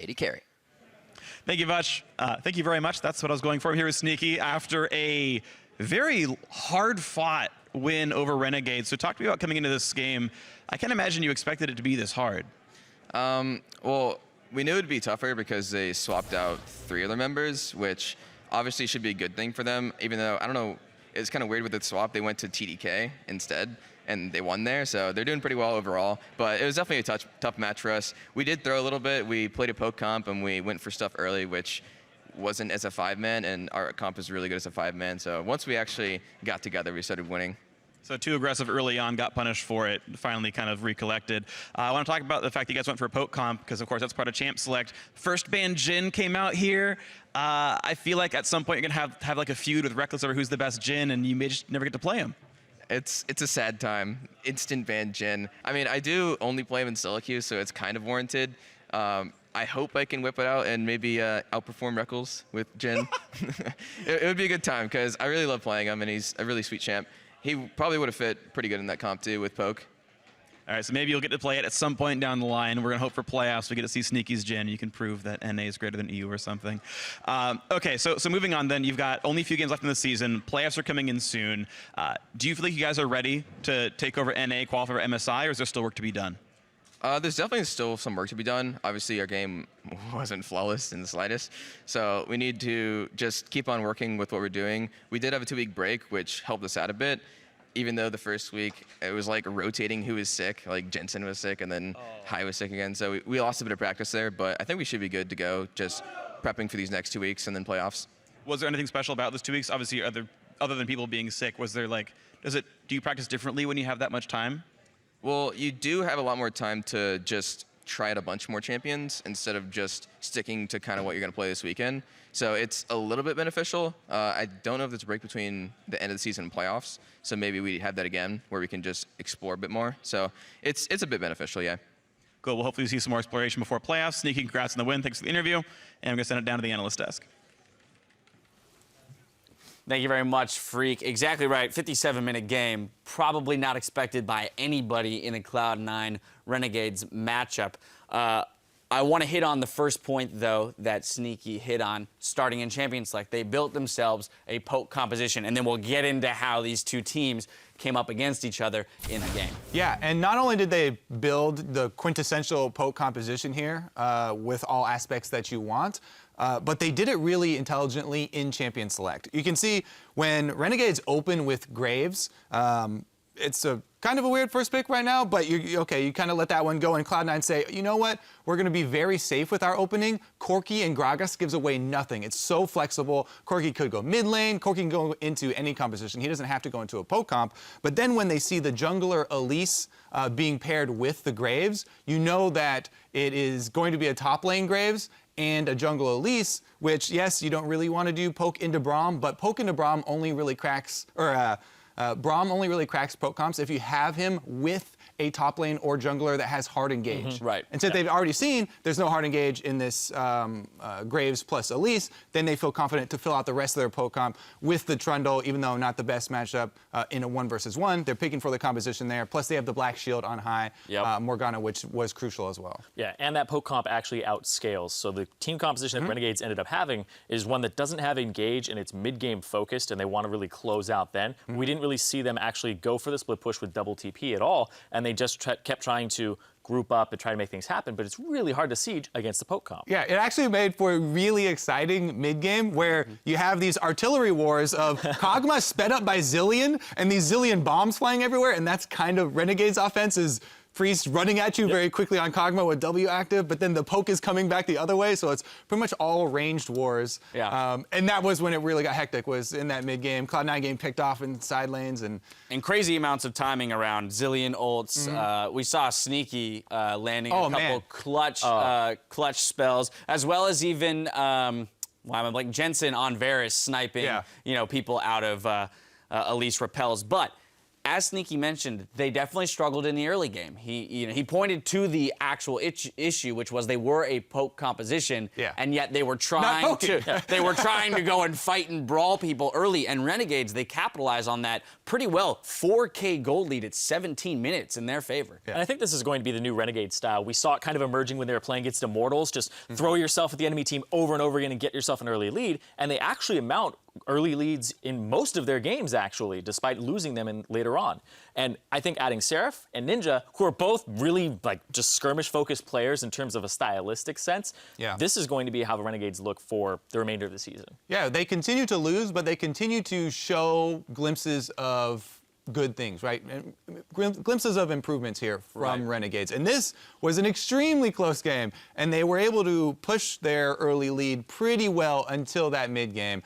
AD carry. Thank you much. Thank you very much. That's what I was going for here with Sneaky after a very hard-fought win over Renegades. So talk to me about coming into this game. I can't imagine you expected it to be this hard. Well, we knew it would be tougher because they swapped out 3 other members, which obviously should be a good thing for them, even though, I don't know, it's kind of weird with the swap. They went to TDK instead, and they won there, so they're doing pretty well overall. But it was definitely a tough match for us. We did throw a little bit. We played a poke comp, and we went for stuff early, which wasn't as a 5-man, and our comp is really good as a 5-man. So once we actually got together, we started winning. So too aggressive early on, got punished for it, finally kind of recollected. I want to talk about the fact that you guys went for a poke comp, because of course that's part of Champ Select. First ban Jhin came out here. I feel like at some point you're going to have like a feud with Reckless over who's the best Jhin, and you may just never get to play him. It's a sad time. Instant ban Jhin. I mean, I do only play him in solo queue, so it's kind of warranted. I hope I can whip it out and maybe outperform Reckless with Jhin. It would be a good time, because I really love playing him, and he's a really sweet champ. He probably would have fit pretty good in that comp too with poke. All right, so maybe you'll get to play it at some point down the line. We're going to hope for playoffs we get to see Sneaky's Jhin. You can prove that NA is greater than EU or something. Okay, so moving on then, you've got only a few games left in the season. Playoffs are coming in soon. Do you feel like you guys are ready to take over NA, qualify for MSI, or is there still work to be done? There's definitely still some work to be done. Obviously, our game wasn't flawless in the slightest, so we need to just keep on working with what we're doing. We did have a 2-week break, which helped us out a bit, even though the first week it was like rotating who was sick. Like Jensen was sick, and then Hai was sick again, so we lost a bit of practice there, but I think we should be good to go, just prepping for these next 2 weeks and then playoffs. Was there anything special about those 2 weeks? Obviously, other than people being sick, was there like, do you practice differently when you have that much time? Well, you do have a lot more time to just try out a bunch more champions instead of just sticking to kind of what you're going to play this weekend. So it's a little bit beneficial. I don't know if there's a break between the end of the season and playoffs, so maybe we have that again where we can just explore a bit more. So it's a bit beneficial, yeah. Cool. Well, hopefully we see some more exploration before playoffs. Sneaky, congrats on the win. Thanks for the interview. And I'm going to send it down to the analyst desk. Thank you very much, Freak. Exactly right. 57-minute game. Probably not expected by anybody in a Cloud9 Renegades matchup. I want to hit on the first point, though, that Sneaky hit on starting in Champion Select. They built themselves a poke composition, and then we'll get into how these two teams came up against each other in the game. Yeah, and not only did they build the quintessential poke composition here with all aspects that you want, but they did it really intelligently in Champion Select. You can see when Renegades open with Graves, it's a kind of a weird first pick right now, but you kind of let that one go, and Cloud9 say, you know what, we're going to be very safe with our opening. Corki and Gragas gives away nothing. It's so flexible. Corki could go mid lane. Corki can go into any composition. He doesn't have to go into a poke comp. But then when they see the jungler Elise being paired with the Graves, you know that it is going to be a top lane Graves and a jungle Elise, which, yes, you don't really want to do poke into Braum, but poke into Braum only really cracks, Braum only really cracks poke comps if you have him with a top lane or jungler that has hard engage. Right. And since they've already seen there's no hard engage in this Graves plus Elise, then they feel confident to fill out the rest of their poke comp with the Trundle, even though not the best matchup in a 1-versus-1. They're picking for the composition there. Plus they have the Black Shield on Hai, Morgana, which was crucial as well. Yeah, and that poke comp actually outscales. So the team composition that Renegades ended up having is one that doesn't have engage and it's mid-game focused, and they want to really close out then. We didn't really see them actually go for the split push with double TP at all, and they just kept trying to group up and try to make things happen, but it's really hard to siege against the poke comp. Yeah, it actually made for a really exciting mid-game where you have these artillery wars of Kog'Maw sped up by Zillion and these Zillion bombs flying everywhere, and that's kind of Renegade's offense is Priest running at you very quickly on Kog'Maw with W active, but then the poke is coming back the other way, so it's pretty much all ranged wars. Yeah. And that was when it really got hectic, was in that mid-game. Cloud9 game picked off in side lanes. And crazy amounts of timing around Zillion ults. We saw Sneaky landing a couple clutch spells, as well as even, like Jensen on Varus sniping, people out of Elise repels. But as Sneaky mentioned, they definitely struggled in the early game. He pointed to the actual issue, which was they were a poke composition, and yet they were trying to go and fight and brawl people early. And Renegades, they capitalized on that pretty well. 4K gold lead at 17 minutes in their favor. And I think this is going to be the new Renegade style. We saw it kind of emerging when they were playing against Immortals. Just throw yourself at the enemy team over and over again and get yourself an early lead. And they actually amount early leads in most of their games, actually, despite losing them later on. And I think adding Seraph and Ninja, who are both really just skirmish-focused players in terms of a stylistic sense, this is going to be how the Renegades look for the remainder of the season. Yeah, they continue to lose, but they continue to show glimpses of good things, right? Glimpses of improvements here from Renegades. And this was an extremely close game, and they were able to push their early lead pretty well until that mid game.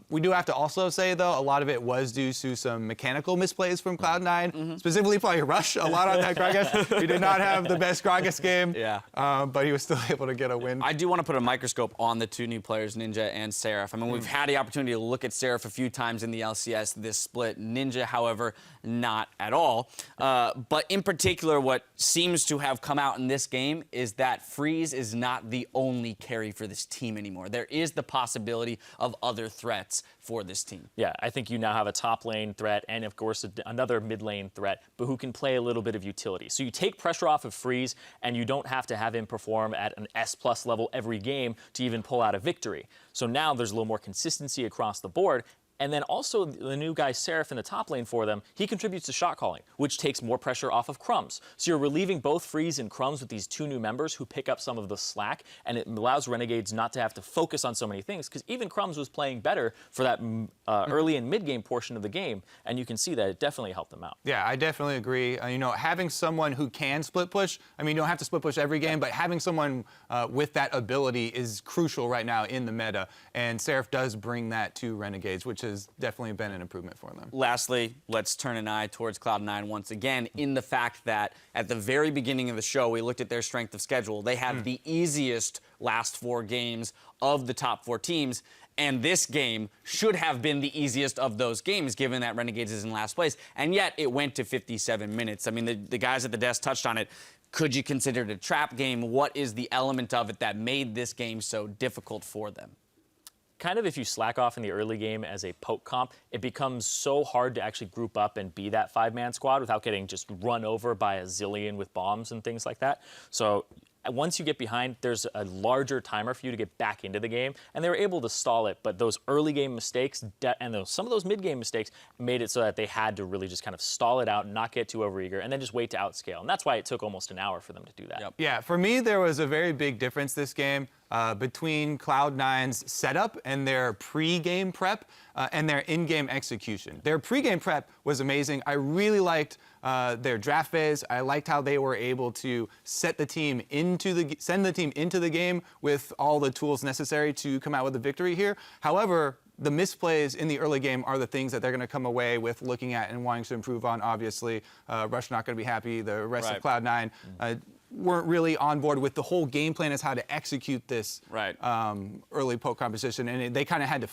We do have to also say, though, a lot of it was due to some mechanical misplays from Cloud9, specifically probably Rush a lot on that Gragas. He did not have the best Gragas game, but he was still able to get a win. I do want to put a microscope on the two new players, Ninja and Seraph. I mean, we've had the opportunity to look at Seraph a few times in the LCS this split. Ninja, however, not at all. But in particular, what seems to have come out in this game is that Freeze is not the only carry for this team anymore. There is the possibility of other threats for this team. Yeah, I think you now have a top lane threat and, of course, another mid lane threat, but who can play a little bit of utility. So you take pressure off of Freeze, and you don't have to have him perform at an S+ level every game to even pull out a victory. So now there's a little more consistency across the board. And then also the new guy, Seraph, in the top lane for them, he contributes to shot calling, which takes more pressure off of Crumbs. So you're relieving both Freeze and Crumbs with these two new members who pick up some of the slack, and it allows Renegades not to have to focus on so many things, because even Crumbs was playing better for that early and mid-game portion of the game, and you can see that it definitely helped them out. Yeah, I definitely agree. You know, having someone who can split push, I mean, you don't have to split push every game, but having someone with that ability is crucial right now in the meta, and Seraph does bring that to Renegades, which has definitely been an improvement for them. Lastly, let's turn an eye towards Cloud9 once again, in the fact that at the very beginning of the show, we looked at their strength of schedule. They have the easiest last 4 games of the top 4 teams, and this game should have been the easiest of those games, given that Renegades is in last place, and yet it went to 57 minutes. I mean, the guys at the desk touched on it. Could you consider it a trap game? What is the element of it that made this game so difficult for them? Kind of if you slack off in the early game as a poke comp, it becomes so hard to actually group up and be that 5-man squad without getting just run over by a zillion with bombs and things like that. So once you get behind, there's a larger timer for you to get back into the game, and they were able to stall it, but those early game mistakes and some of those mid game mistakes made it so that they had to really just kind of stall it out, not get too overeager, and then just wait to outscale. And that's why it took almost an hour for them to do that. Yeah, for me, there was a very big difference this game between Cloud9's setup and their pre-game prep and their in-game execution. Their pre-game prep was amazing. I really liked their draft phase. I liked how they were able to send the team into the game with all the tools necessary to come out with a victory here. However, the misplays in the early game are the things that they're going to come away with looking at and wanting to improve on, obviously. Rush not going to be happy. The rest of Cloud9 weren't really on board with the whole game plan as how to execute this early poke composition, and they kind of had to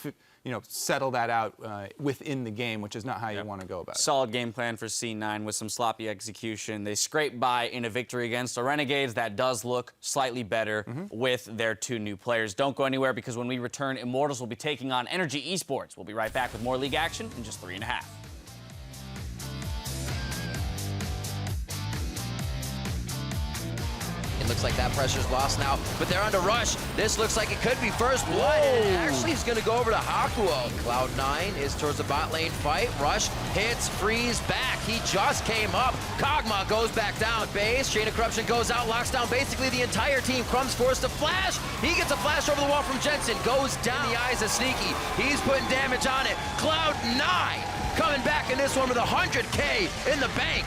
settle that out within the game, which is not how you want to go about it. Solid game plan for C9 with some sloppy execution. They scraped by in a victory against the Renegades that does look slightly better with their 2 new players. Don't go anywhere, because when we return, Immortals will be taking on Energy Esports. We'll be right back with more league action in just 3.5. Looks like that pressure's lost now, but they're under Rush. This looks like it could be first blood, and it actually is going to go over to Hakuo. Cloud9 is towards the bot lane fight. Rush hits Freeze back. He just came up. Kog'Maw goes back down. Base, Chain of Corruption goes out, locks down basically the entire team. Crumbs forced to flash. He gets a flash over the wall from Jensen. Goes down the eyes of Sneaky. He's putting damage on it. Cloud9 coming back in this one with 100K in the bank.